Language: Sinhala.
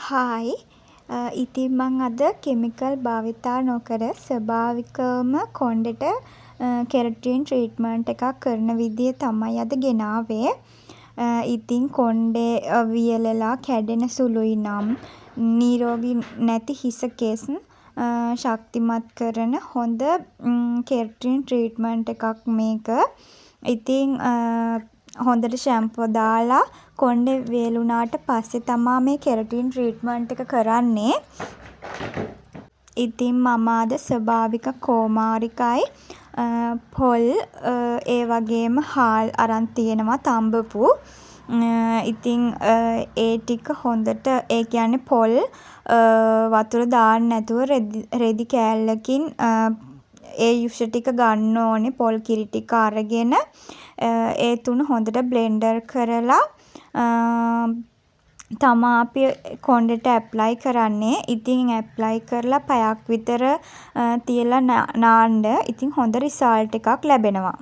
හායි ඉතින් මං අද කෙමිකල් භාවිතා නොකර ස්වභාවිකවම කොණ්ඩෙට කෙරටින් ට්‍රීට්මන්ට් එකක් කරන විදිය තමයි අද ගෙනාවේ. ඉතින් කොණ්ඩේ වියළලා කැඩෙන සුළුයි නම් නිරෝගී නැති හිස කෙස් ශක්තිමත් කරන හොඳ කෙරටින් ට්‍රීට්මන්ට් එකක් මේක. ඉතින් හොඳට ෂැම්පුව දාලා කොණ්ඩේ වියළුනාට පස්සේ තමා මේ කෙරටින් ට්‍රීට්මන්ට් එක කරන්නේ. ඉතින් මම අද ස්වභාවික කෝමාරිකයි පොල් ඒ වගේම හාල් අරන් තියෙනවා තම්බපු. ඉතින් ඒ ටික හොඳට ඒ කියන්නේ පොල් වතුර දාන්න නැතුව රෙදි කෑල්ලකින් ඒ යුෂ ටික ගන්න ඕනේ. පොල් කිරි ටික අරගෙන ඒ තුන හොඳට බ්ලෙන්ඩර් කරලා තමා අපි කොණ්ඩෙට ඇප්ලයි කරන්නේ. ඉතින් ඇප්ලයි කරලා පැයක් විතර තියලා නාන්න. ඉතින් හොඳ රිසල්ට් එකක් ලැබෙනවා.